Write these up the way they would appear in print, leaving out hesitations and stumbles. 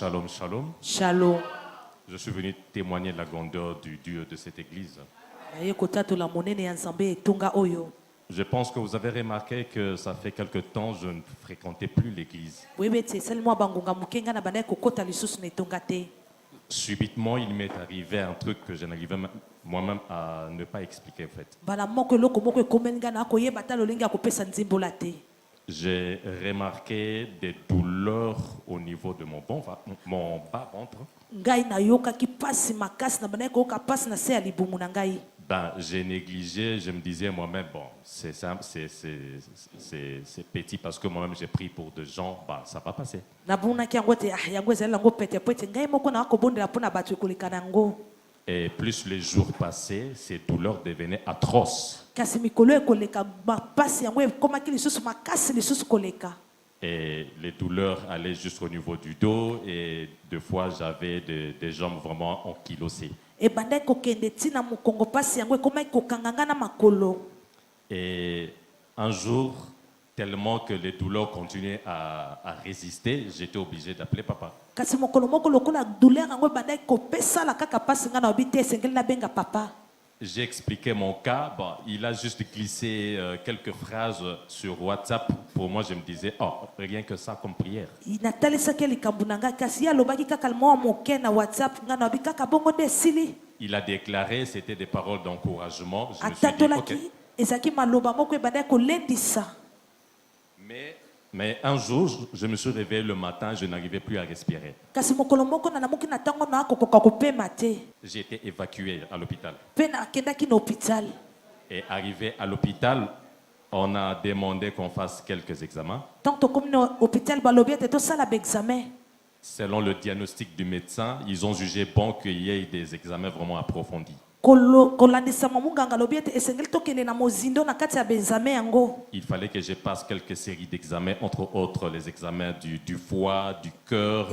Shalom, shalom. Shalom. Je suis venu témoigner de la grandeur du Dieu de cette église. Je pense que vous avez remarqué que ça fait quelque temps que je ne fréquentais plus l'église. Subitement, il m'est arrivé un truc que je n'arrivais moi-même à ne pas expliquer en fait. J'ai remarqué des douleurs au niveau de mon bas ventre. Ben, j'ai négligé, je me disais moi-même, bon, c'est simple, c'est petit parce que moi-même j'ai pris pour de gens, ben, ça va passer. Et plus les jours passaient, ces douleurs devenaient atroces. Et les douleurs allaient jusqu'au niveau du dos et des fois j'avais des jambes vraiment ankylosées. Et un jour, tellement que les douleurs continuaient à résister, j'étais obligé d'appeler papa. J'ai expliqué mon cas, bon, il a juste glissé quelques phrases sur WhatsApp. Pour moi, je me disais, oh, rien que ça comme prière. Il a déclaré, c'était des paroles d'encouragement. Je me suis dit, ok. Mais un jour, je me suis réveillé le matin, je n'arrivais plus à respirer. J'ai été évacué à l'hôpital. Et arrivé à l'hôpital, on a demandé qu'on fasse quelques examens. Selon le diagnostic du médecin, ils ont jugé bon qu'il y ait des examens vraiment approfondis. Il fallait que je passe quelques séries d'examens, entre autres les examens du foie, du cœur,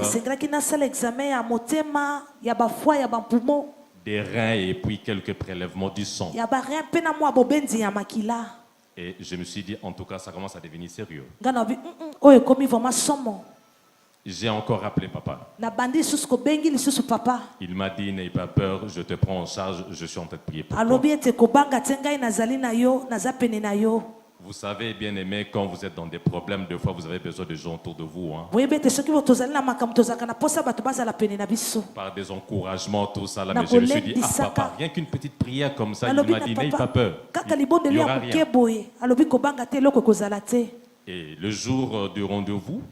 des reins et puis quelques prélèvements du sang. Et je me suis dit, en tout cas, ça commence à devenir sérieux. J'ai encore appelé papa. Il m'a dit, n'aie pas peur, je te prends en charge, je suis en train de prier pour toi. Vous savez, bien aimé, quand vous êtes dans des problèmes, des fois vous avez besoin de gens autour de vous. Hein. Par des encouragements, tout ça. Là, mais je me suis dit, ah papa, rien qu'une petite prière comme ça, il m'a dit, n'aie pas peur. Il n'y aura rien. Et le jour du rendez-vous,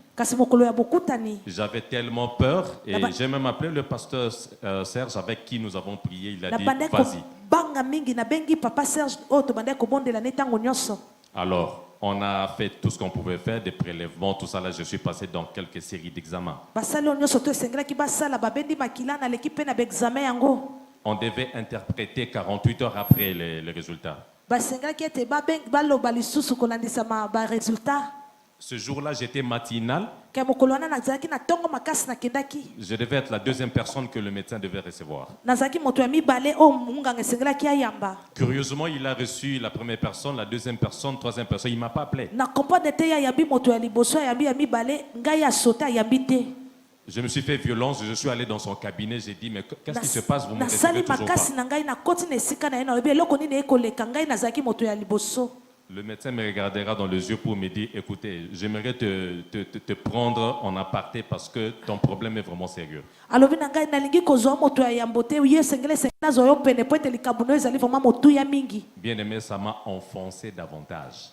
j'avais tellement peur et j'ai même appelé le pasteur Serge avec qui nous avons prié. Il a dit, vas-y. Alors, on a fait tout ce qu'on pouvait faire, des prélèvements, tout ça. Là, je suis passé dans quelques séries d'examens. On devait interpréter 48 heures après les résultats. Ce jour-là, j'étais matinal. Je devais être la deuxième personne que le médecin devait recevoir. Curieusement, il a reçu la première personne, la deuxième personne, troisième personne. Il ne m'a pas appelé. Je me suis fait violence, je suis allé dans son cabinet, j'ai dit, mais qu'est-ce qui se passe? Vous ne me recevez toujours pas. Le médecin me regardera dans les yeux pour me dire, écoutez, j'aimerais te prendre en aparté parce que ton problème est vraiment sérieux. Bien aimé, ça m'a enfoncé davantage.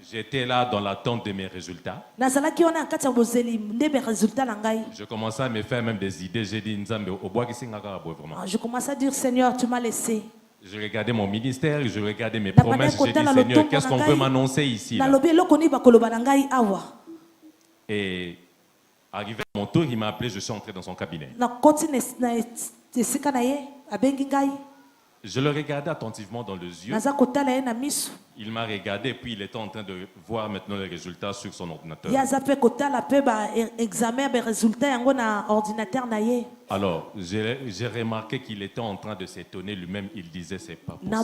J'étais là dans l'attente de mes résultats. Je commençais à me faire même des idées. J'ai dit, je commençais à dire, Seigneur, tu m'as laissé. Je regardais mon ministère, je regardais mes promesses. J'ai dit, Seigneur, qu'est-ce qu'on veut m'annoncer ici là? Et arrivé à mon tour, il m'a appelé, je suis entré dans son cabinet. Je le regardais attentivement dans les yeux. Il m'a regardé et puis il était en train de voir maintenant les résultats sur son ordinateur. Alors, j'ai remarqué qu'il était en train de s'étonner lui-même. Il disait, c'est pas possible.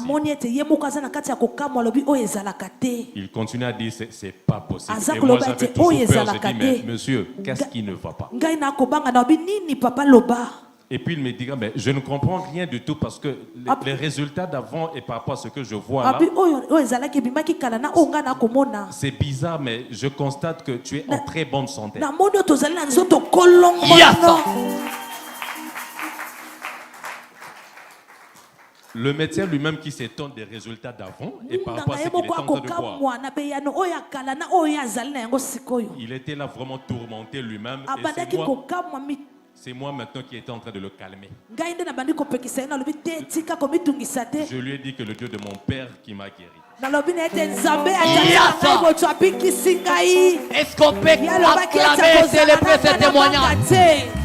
Il continuait à dire, c'est pas possible. Et moi, j'avais toujours peur. Je dis, mais monsieur, qu'est-ce qui ne va pas? Et puis il me dit, mais je ne comprends rien du tout parce que les résultats d'avant et par rapport à ce que je vois là, c'est bizarre, mais je constate que tu es en très bonne santé. Le médecin lui-même qui s'étonne des résultats d'avant et par rapport à ce qu'il est en train de voir. Il était là vraiment tourmenté lui-même. C'est moi maintenant qui étais en train de le calmer. Je lui ai dit que le Dieu de mon père qui m'a guéri. Est-ce qu'on peut acclamer et célébrer ce témoignage?